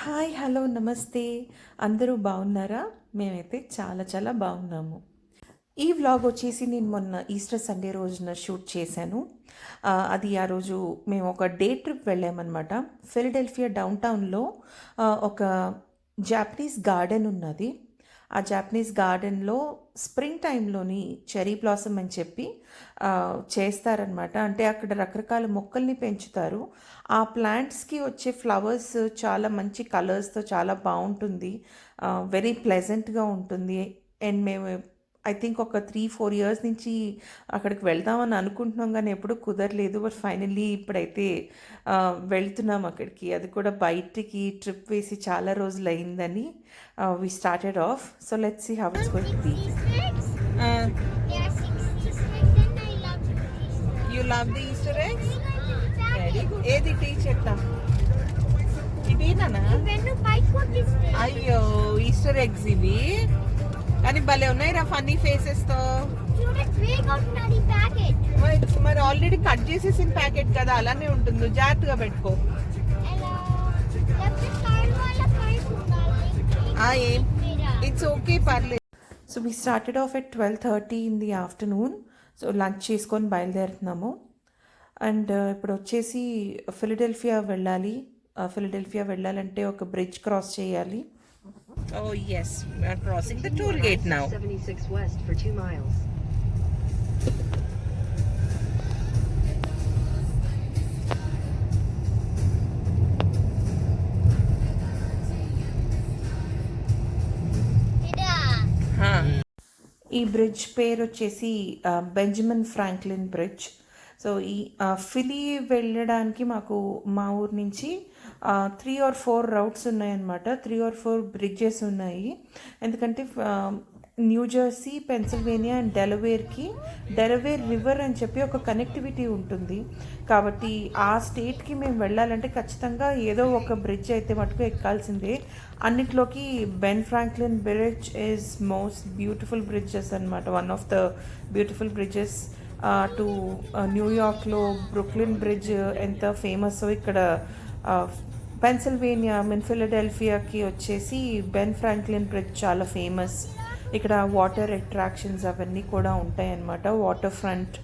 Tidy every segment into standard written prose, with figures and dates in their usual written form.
Hi hello నమస్తే. అందరూ బాగున్నారా? మేమైతే చాలా చాలా బాగున్నాము. ఈ వ్లాగ్ వచ్చేసి నేను మొన్న ఈస్టర్ సండే రోజున షూట్ చేశాను. అది ఆ రోజు మేము ఒక డే ట్రిప్ వెళ్ళామన్నమాట. ఫిలడెల్ఫియా డౌన్ టౌన్లో ఒక జాపనీస్ గార్డెన్ ఉన్నది. ఆ జాపనీస్ గార్డెన్లో స్ప్రింగ్ టైంలోని చెరీ బ్లాసమ్ అని చెప్పి చేస్తారనమాట. అంటే అక్కడ రకరకాల మొక్కల్ని పెంచుతారు. ఆ ప్లాంట్స్కి వచ్చే ఫ్లవర్స్ చాలా మంచి కలర్స్తో చాలా బాగుంటుంది. వెరీ ప్లెజెంట్గా ఉంటుంది. అండ్ మేము ఐ థింక్ ఒక 3-4 ఇయర్స్ నుంచి అక్కడికి వెళ్దామని అనుకుంటున్నాం కానీ ఎప్పుడూ కుదరలేదు. బట్ ఫైనల్లీ ఇప్పుడైతే వెళ్తున్నాం అక్కడికి. అది కూడా బయటికి ట్రిప్ వేసి చాలా రోజులు అయిందని we started off. So let's see how it's going to be. You love the Easter eggs? Very good. ఏది టీ చెప్తా ఇవేనా? అయ్యో ఈస్టర్ ఎగ్స్ ఇవి కానీ భలే ఉన్నాయి రా ఫన్నీ ఫేసెస్ తో. మరి ఆల్రెడీ కట్ చేసేసిన ప్యాకెట్ కదా, అలానే ఉంటుంది. జాగ్రత్తగా పెట్టుకో. ఏం ఇట్స్ ఓకే, పర్లేదు. So we started off at 12:30 in the afternoon. So lunch చేసుకొని బయలుదేరుతున్నాము. అండ్ ఇప్పుడు వచ్చేసి ఫిలడెల్ఫియా వెళ్ళాలి. ఫిలడెల్ఫియా వెళ్ళాలంటే ఒక బ్రిడ్జ్ క్రాస్ చేయాలి. Oh yes, we are crossing the toll gate now. 76 west for 2 miles. ఈ బ్రిడ్జ్ పేరు వచ్చేసి బెంజమిన్ ఫ్రాంక్లిన్ బ్రిడ్జ్. సో ఈ ఫిలీ వెళ్ళడానికి మాకు మా ఊరు నుంచి 3 or 4 రౌట్స్ ఉన్నాయన్నమాట. 3 or 4 బ్రిడ్జెస్ ఉన్నాయి. ఎందుకంటే New Jersey, Pennsylvania and Delaware river అని చెప్పి ఒక కనెక్టివిటీ ఉంటుంది. కాబట్టి ఆ స్టేట్కి మేము వెళ్ళాలంటే ఖచ్చితంగా ఏదో ఒక బ్రిడ్జ్ అయితే మటుకు ఎక్కాల్సిందే. అన్నిట్లోకి Ben Franklin bridge is most beautiful bridges అనమాట. One of the beautiful bridges. టు న్యూయార్క్లో బ్రుక్లిన్ బ్రిడ్జ్ ఎంత ఫేమస్, ఇక్కడ పెన్సిల్వేనియా ఫిలడెల్ఫియాకి వచ్చేసి బెన్ ఫ్రాంక్లిన్ బ్రిడ్జ్ చాలా ఫేమస్. ఇక్కడ వాటర్ అట్రాక్షన్స్ అవన్నీ కూడా ఉంటాయి అన్నమాట. వాటర్ ఫ్రంట్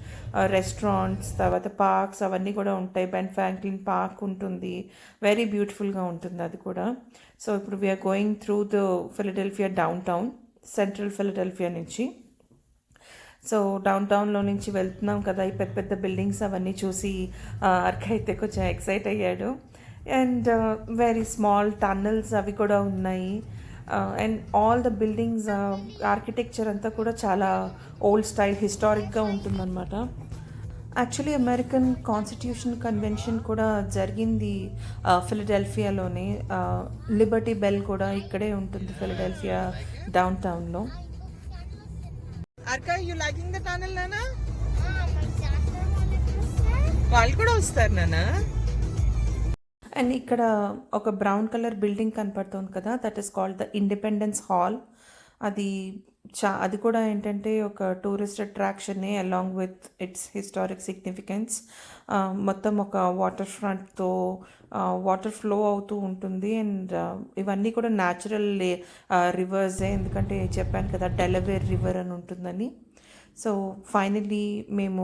రెస్టారెంట్స్, తర్వాత పార్క్స్ అవన్నీ కూడా ఉంటాయి. బెన్ ఫ్రాంక్లిన్ పార్క్ ఉంటుంది, వెరీ బ్యూటిఫుల్గా ఉంటుంది అది కూడా. సో ఇప్పుడు we're going through the Philadelphia downtown, central Philadelphia నుంచి. సో డౌన్ టౌన్లో నుంచి వెళ్తున్నాం కదా, ఈ పెద్ద పెద్ద బిల్డింగ్స్ అవన్నీ చూసి అర్క అయితే కొంచెం ఎక్సైట్ అయ్యాడు. అండ్ వెరీ స్మాల్ టన్నల్స్ అవి కూడా ఉన్నాయి. And all the buildings architecture అంతా కూడా చాలా ఓల్డ్ స్టైల్ హిస్టారిక్గా ఉంటుందన్నమాట. యాక్చువల్లీ అమెరికన్ కాన్స్టిట్యూషన్ కన్వెన్షన్ కూడా జరిగింది ఫిలడెల్ఫియాలోనే. లిబర్టీ బెల్ కూడా ఇక్కడే ఉంటుంది ఫిలడెల్ఫియా డౌన్ టౌన్లో. Arka, you liking the tunnel నానా? వాళ్ళు కూడా వస్తారు నానా. అండ్ ఇక్కడ ఒక బ్రౌన్ కలర్ బిల్డింగ్ కనపడుతుంది కదా, that is called the Independence Hall. అది కూడా ఏంటంటే ఒక టూరిస్ట్ అట్రాక్షనే along with its historic significance. మొత్తం ఒక వాటర్ ఫ్రంట్తో వాటర్ ఫ్లో అవుతూ ఉంటుంది. అండ్ ఇవన్నీ కూడా న్యాచురల్ రివర్సే, ఎందుకంటే చెప్పాను కదా డెలవేర్ రివర్ అని ఉంటుందని. సో ఫైనల్లీ మేము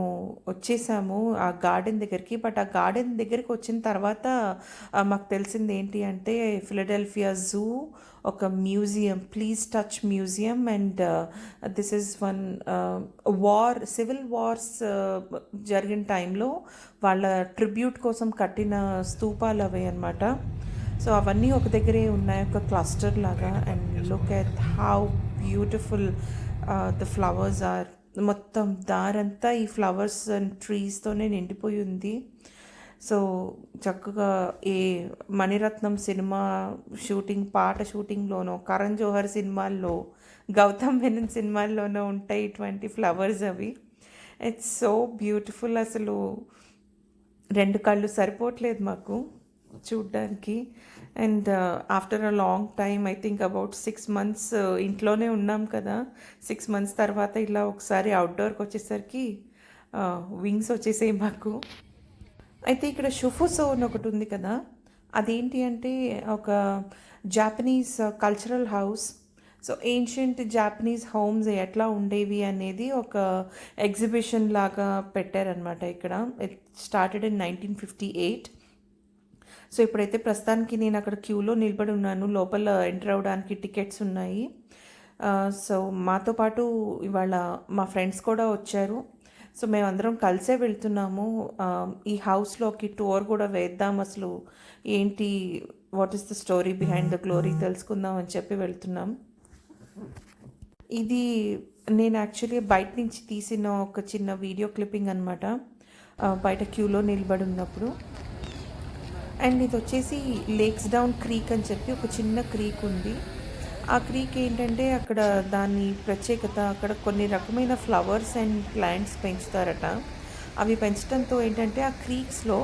వచ్చేసాము ఆ గార్డెన్ దగ్గరికి. బట్ ఆ గార్డెన్ దగ్గరికి వచ్చిన తర్వాత మాకు తెలిసింది ఏంటి అంటే ఫిలడెల్ఫియా జూ ఒక museum, please touch museum. And this is one civil wars జరిగిన టైంలో వాళ్ళ ట్రిబ్యూట్ కోసం కట్టిన స్తూపాలు అవి అన్నమాట. సో అవన్నీ ఒక దగ్గరే ఉన్నాయి, ఒక క్లస్టర్ లాగా. And look at how beautiful the flowers are. మొత్తం దారంతా ఈ ఫ్లవర్స్ అండ్ ట్రీస్తోనే నిండిపోయి ఉంది. సో చక్కగా ఏ మణిరత్నం సినిమా పాట షూటింగ్లోనో, కరణ్ జోహర్ సినిమాల్లో, గౌతమ్ మెనన్ సినిమాల్లోనో ఉంటాయి ఇటువంటి ఫ్లవర్స్ అవి. It's so beautiful. అసలు 2 కళ్ళు సరిపోవట్లేదు మాకు చూడ్డానికి. And after a long time, I think about 6 months ఇంట్లోనే ఉన్నాం కదా, 6 months తర్వాత ఇలా ఒకసారి అవుట్డోర్కి వచ్చేసరికి వింగ్స్ వచ్చేసాయి మాకు. అయితే ఇక్కడ షుఫుసో అని ఒకటి ఉంది కదా, అదేంటి అంటే ఒక Japanese cultural house. So ancient Japanese homes ఎట్లా ఉండేవి అనేది ఒక ఎగ్జిబిషన్ లాగా పెట్టారనమాట ఇక్కడ. It started in 1958. సో ఇప్పుడైతే ప్రస్తుతానికి నేను అక్కడ క్యూలో నిలబడి ఉన్నాను. లోపల ఎంటర్ అవ్వడానికి టికెట్స్ ఉన్నాయి. సో మాతో పాటు ఇవాళ మా ఫ్రెండ్స్ కూడా వచ్చారు. సో మేమందరం కలిసే వెళ్తున్నాము. ఈ హౌస్లోకి టూర్ కూడా వేద్దాం, అసలు ఏంటి, what is the story behind the glory తెలుసుకుందాం అని చెప్పి వెళ్తున్నాం. ఇది నేను యాక్చువల్లీ బయట నుంచి తీసిన ఒక చిన్న వీడియో క్లిప్పింగ్ అనమాట, బయట క్యూలో నిలబడి ఉన్నప్పుడు. అండ్ ఇది వచ్చేసి లేక్స్ డౌన్ క్రీక్ అని చెప్పి ఒక చిన్న క్రీక్ ఉంది. ఆ క్రీక్ ఏంటంటే అక్కడ దాని ప్రత్యేకత, అక్కడ కొన్ని రకమైన ఫ్లవర్స్ అండ్ ప్లాంట్స్ పెంచుతారట. అవి పెంచడంతో ఏంటంటే ఆ క్రీక్స్లో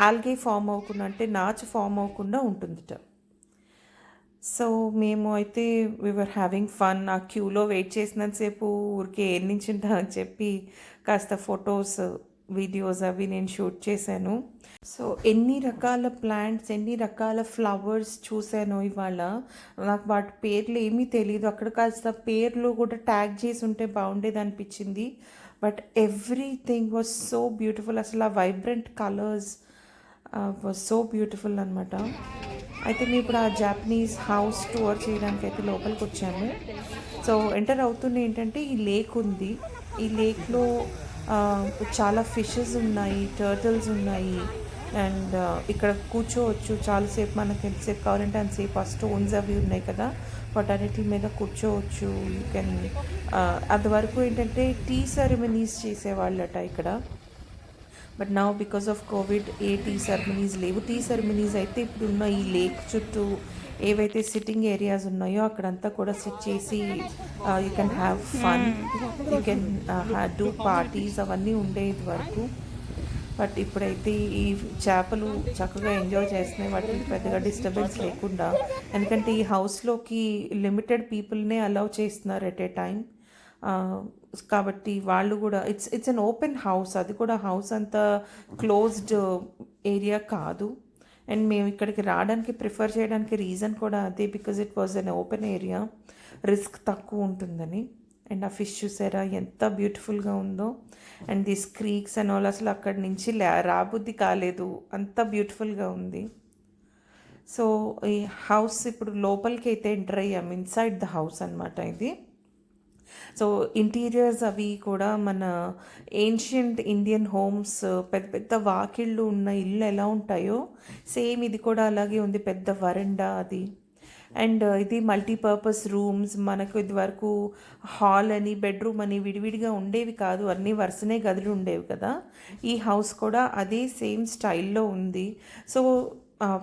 ఆల్గే ఫామ్ అవ్వకుండా, అంటే నాచు ఫామ్ అవ్వకుండా ఉంటుందిట. సో మేము అయితే వీఆర్ హ్యావింగ్ ఫన్. ఆ క్యూలో వెయిట్ చేసినంతసేపు ఊరికే ఏం నించుంటా అని చెప్పి కాస్త ఫొటోస్, వీడియోస్ అవి నేను షూట్ చేశాను. సో ఎన్ని రకాల ప్లాంట్స్, ఎన్ని రకాల ఫ్లవర్స్ చూశాను ఇవాళ. నాకు వాటి పేర్లు ఏమీ తెలియదు. అక్కడ కాస్త పేర్లు కూడా ట్యాగ్ చేసి ఉంటే బాగుండేది అనిపించింది. But everything was so beautiful. అసలు ఆ vibrant colours was so beautiful అనమాట. అయితే మేము ఇప్పుడు ఆ జాపనీస్ హౌస్ టూర్ చేయడానికి అయితే లోపలికి వచ్చాము. సో ఎంటర్ అవుతూనే ఏంటంటే ఈ లేక్ ఉంది. ఈ లేక్లో చాలా ఫిషెస్ ఉన్నాయి, టర్టిల్స్ ఉన్నాయి. అండ్ ఇక్కడ కూర్చోవచ్చు చాలాసేపు, మనకి ఎంతసేపు కావాలంటే అంతసేపు. ఆ స్టోన్స్ అవి ఉన్నాయి కదా, వాటన్నిటి మీద కూర్చోవచ్చు. యూ కెన్ అది వరకు ఏంటంటే టీ సెరమనీస్ చేసేవాళ్ళట ఇక్కడ. But now because of Covid ఏ టీ సెరమనీస్ లేవు. టీ సెరమనీస్ అయితే ఇప్పుడున్న ఈ లేక్ చుట్టూ ఏవైతే సిట్టింగ్ ఏరియాస్ ఉన్నాయో అక్కడంతా కూడా సిట్ చేసి you can have fun, you can do parties అవన్నీ ఉండేది వరకు. బట్ ఇప్పుడైతే ఈ చేపలు చక్కగా ఎంజాయ్ చేస్తున్నాయి, వాటికి పెద్దగా డిస్టర్బెన్స్ లేకుండా. ఎందుకంటే ఈ హౌస్లోకి లిమిటెడ్ పీపుల్నే అలౌ చేస్తున్నారు ఎట్ ఏ టైం. కాబట్టి వాళ్ళు కూడా ఇట్స్ అన్ ఓపెన్ హౌస్. అది కూడా హౌస్ అంతా క్లోజ్డ్ ఏరియా కాదు. అండ్ మేము ఇక్కడికి రావడానికి ప్రిఫర్ చేయడానికి రీజన్ కూడా అదే, because it was an open area, risk తక్కువ ఉంటుందని. అండ్ ఆ ఫిష్ చూసారా ఎంత బ్యూటిఫుల్గా ఉందో. And this creeks and all, అసలు అక్కడి నుంచి రాబుద్ది కాలేదు, అంత బ్యూటిఫుల్గా ఉంది. సో ఈ హౌస్ ఇప్పుడు లోపలికి అయితే ఎంటర్ అయ్యాము, ఇన్సైడ్ ద హౌస్ అనమాట ఇది. సో ఇంటీరియర్స్ అవి కూడా మన ఏన్షియంట్ ఇండియన్ హోమ్స్, పెద్ద పెద్ద వాకిళ్ళు ఉన్న ఇల్లు ఎలా ఉంటాయో సేమ్ ఇది కూడా అలాగే ఉంది. పెద్ద వరండా అది. అండ్ ఇది మల్టీపర్పస్ రూమ్స్. మనకు ఇది వరకు హాల్ అని, బెడ్రూమ్ అని విడివిడిగా ఉండేవి కాదు, అన్నీ వరుసనే గదులు ఉండేవి కదా. ఈ హౌస్ కూడా అదే సేమ్ స్టైల్లో ఉంది. సో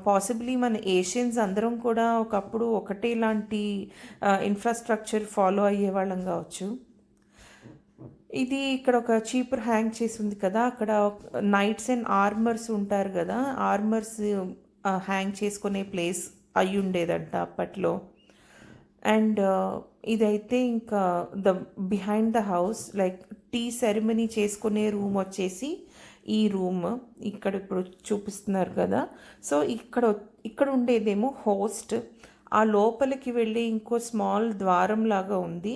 పాసిబ్లీ మన ఏషియన్స్ అందరం కూడా ఒకప్పుడు ఒకటే లాంటి ఇన్ఫ్రాస్ట్రక్చర్ ఫాలో అయ్యేవాళ్ళం కావచ్చు. ఇది ఇక్కడ ఒక చీపర్ హ్యాంగ్ చేసి ఉంది కదా, అక్కడ నైట్స్ అండ్ ఆర్మర్స్ ఉంటారు కదా, ఆర్మర్స్ హ్యాంగ్ చేసుకునే ప్లేస్ అయి ఉండేదంట అప్పట్లో. అండ్ ఇదైతే ఇంకా the behind the house, like tea ceremony చేసుకునే రూమ్ వచ్చేసి ఈ రూమ్ ఇక్కడ ఇప్పుడు చూపిస్తున్నారు కదా. సో ఇక్కడ ఉండేదేమో హోస్ట్. ఆ లోపలికి వెళ్ళి ఇంకో స్మాల్ ద్వారం లాగా ఉంది,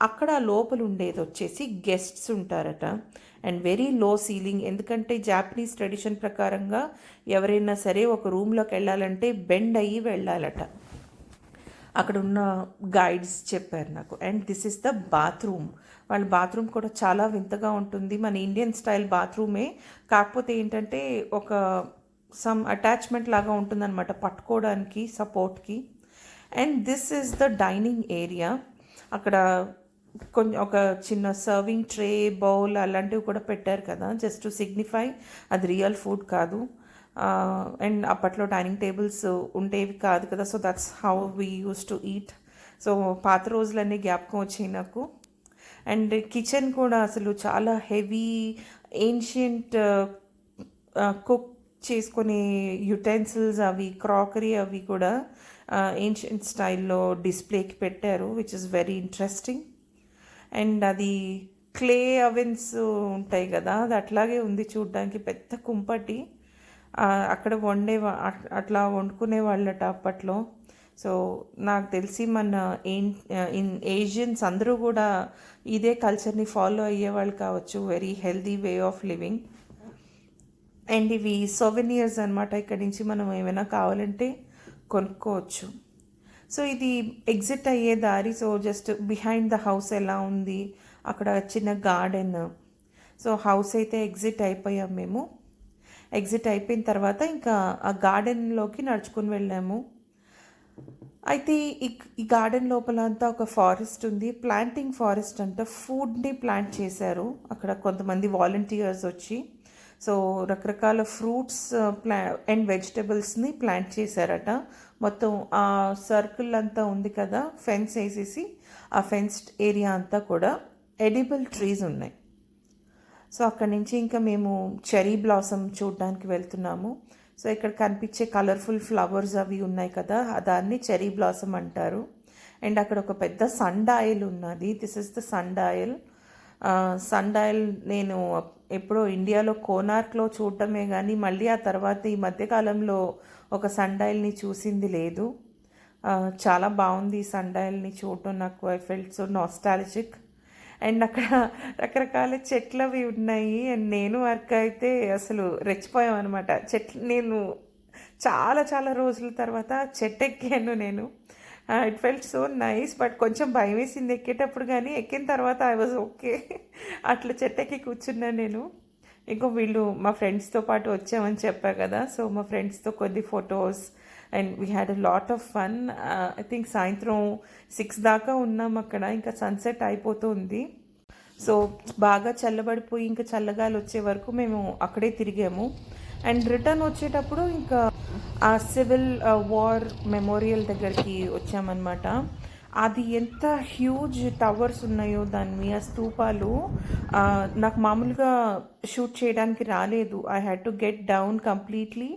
అక్కడ ఆ లోపల ఉండేది వచ్చేసి గెస్ట్స్ ఉంటారట. అండ్ వెరీ లో సీలింగ్, ఎందుకంటే జాపనీస్ ట్రెడిషన్ ప్రకారంగా ఎవరైనా సరే ఒక రూమ్లోకి వెళ్ళాలంటే బెండ్ అయ్యి వెళ్ళాలట, అక్కడ ఉన్న గైడ్స్ చెప్పారు నాకు. And this is the bathroom. వాళ్ళ బాత్రూమ్ కూడా చాలా వింతగా ఉంటుంది, మన ఇండియన్ స్టైల్ బాత్రూమే, కాకపోతే ఏంటంటే ఒక సమ్ అటాచ్మెంట్ లాగా ఉంటుందన్నమాట పట్టుకోవడానికి, సపోర్ట్కి. And this is the dining area. అక్కడ కొంచెం ఒక చిన్న సర్వింగ్ ట్రే, బౌల్ అలాంటివి కూడా పెట్టారు కదా, జస్ట్ టు సిగ్నిఫై అది రియల్ ఫుడ్ కాదు. అండ్ అప్పట్లో డైనింగ్ టేబుల్స్ ఉండేవి కాదు కదా, so that's how we use to eat. So పాత రోజులన్నీ జ్ఞాపకం వచ్చాయి నాకు. అండ్ కిచెన్ కూడా అసలు చాలా హెవీ ఏన్షియంట్ కుక్ చేసుకునే యుటెన్సిల్స్ అవి, క్రాకరీ అవి కూడా ఏన్షియంట్ స్టైల్లో డిస్ప్లేకి పెట్టారు, which is very interesting. And అది క్లే అవెన్స్ ఉంటాయి కదా, అది అట్లాగే ఉంది చూడడానికి, పెద్ద కుంపటి. అక్కడ అట్లా వండుకునే వాళ్ళట అప్పట్లో. సో నాకు తెలిసి మన ఏషియన్స్ అందరూ కూడా ఇదే కల్చర్ని ఫాలో అయ్యేవాళ్ళు కావచ్చు. Very healthy way of living. And ఇవి సోవెనియర్స్ అనమాట. ఇక్కడి నుంచి మనం ఏమైనా కావాలంటే కొనుక్కోవచ్చు. సో ఇది ఎగ్జిట్ అయ్యే దారి. So just behind the house ఎలా ఉంది, అక్కడ చిన్న గార్డెన్. సో హౌస్ అయితే ఎగ్జిట్ అయిపోయాం మేము. ఎగ్జిట్ అయిపోయిన తర్వాత ఇంకా ఆ గార్డెన్లోకి నడుచుకుని వెళ్ళాము. అయితే ఈ గార్డెన్ లోపల అంతా ఒక ఫారెస్ట్ ఉంది. ప్లాంటింగ్ ఫారెస్ట్ అంట. ఫుడ్ని ప్లాంట్ చేశారు అక్కడ కొంతమంది వాలంటీర్స్ వచ్చి. సో రకరకాల ఫ్రూట్స్ అండ్ వెజిటబుల్స్ని ప్లాంట్ చేశారట. మొత్తం ఆ సర్కిల్ అంతా ఉంది కదా, ఫెన్స్ వేసేసి ఆ ఫెన్స్డ్ ఏరియా అంతా కూడా ఎడిబుల్ ట్రీస్ ఉన్నాయి. సో అక్కడి నుంచి ఇంకా మేము చెరీ బ్లాసమ్ చూడడానికి వెళ్తున్నాము. సో ఇక్కడ కనిపించే కలర్ఫుల్ ఫ్లవర్స్ అవి ఉన్నాయి కదా, దాన్ని చెరీ బ్లాసమ్ అంటారు. అండ్ అక్కడ ఒక పెద్ద సన్ డయల్ ఉన్నది. This is the sundial. Sundial నేను ఎప్పుడో ఇండియాలో కోనార్క్లో చూడటమే కానీ మళ్ళీ ఆ తర్వాత ఈ మధ్యకాలంలో ఒక సన్ డయల్ని చూసింది లేదు. చాలా బాగుంది ఈ సన్ డయల్ని చూడటం. నాకు I felt so nostalgic. And అక్కడ రకరకాల చెట్లు అవి ఉన్నాయి. అండ్ నేను వర్క్ అయితే అసలు రెచ్చిపోయాం అనమాట. నేను చాలా చాలా రోజుల తర్వాత చెట్టు ఎక్కాను నేను. It felt so nice. But కొంచెం భయం వేసింది ఎక్కేటప్పుడు, కానీ ఎక్కిన తర్వాత ఐ వాజ్ ఓకే. అట్లా చెట్టు ఎక్కి కూర్చున్నాను నేను. ఇంకో వీళ్ళు మా ఫ్రెండ్స్తో పాటు వచ్చామని చెప్పా కదా. సో మా ఫ్రెండ్స్తో కొన్ని photos and we had a lot of fun. I think సాయంత్రం 6 దాకా ఉన్నాం అక్కడ. ఇంకా సన్సెట్ అయిపోతుంది. సో బాగా చల్లబడిపోయి ఇంకా చల్లగాలి వచ్చే వరకు మేము అక్కడే తిరిగాము. అండ్ రిటర్న్ వచ్చేటప్పుడు ఇంకా ఆ సివిల్ వార్ మెమోరియల్ దగ్గరికి వచ్చామన్నమాట. అది ఎంత హ్యూజ్ టవర్స్ ఉన్నాయో దాని ఆ స్తూపాలు. నాకు మామూలుగా షూట్ చేయడానికి రాలేదు. I had to get down completely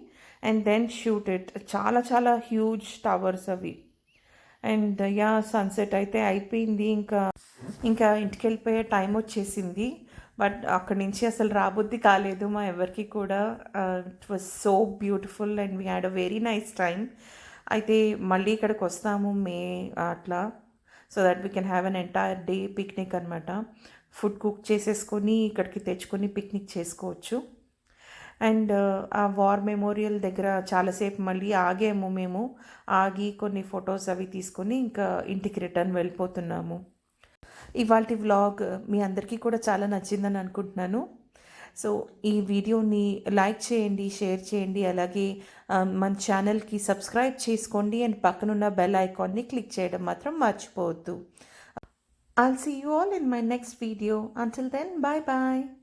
and then shoot it. చాలా చాలా హ్యూజ్ టవర్స్ అవి. అండ్ యా సన్సెట్ అయితే అయిపోయింది. ఇంకా ఇంటికి వెళ్ళిపోయే టైం వచ్చేసింది. బట్ అక్కడి నుంచి అసలు రాబుద్ది కాలేదు మా ఎవరికి కూడా. It was so beautiful and we had a very nice time. అయితే మళ్ళీ ఇక్కడికి వస్తాము అట్లా, so that we can have an entire day picnic అనమాట. ఫుడ్ కుక్ చేసేసుకొని ఇక్కడికి తెచ్చుకొని పిక్నిక్ చేసుకోవచ్చు. అండ్ ఆ వార్ మెమోరియల్ దగ్గర చాలాసేపు మళ్ళీ ఆగాము మేము. ఆగి కొన్ని ఫొటోస్ అవి తీసుకొని ఇంకా ఇంటికి రిటర్న్ వెళ్ళిపోతున్నాము. ఇవాల్టి వ్లాగ్ మీ అందరికీ కూడా చాలా నచ్చిందని అనుకుంటున్నాను. సో ఈ వీడియోని లైక్ చేయండి, షేర్ చేయండి, అలాగే మన ఛానల్కి సబ్స్క్రైబ్ చేసుకోండి. అండ్ పక్కనున్న బెల్ ఐకాన్ని క్లిక్ చేయడం మాత్రం మర్చిపోవద్దు. I'll see you all in my next video. Until then, bye bye.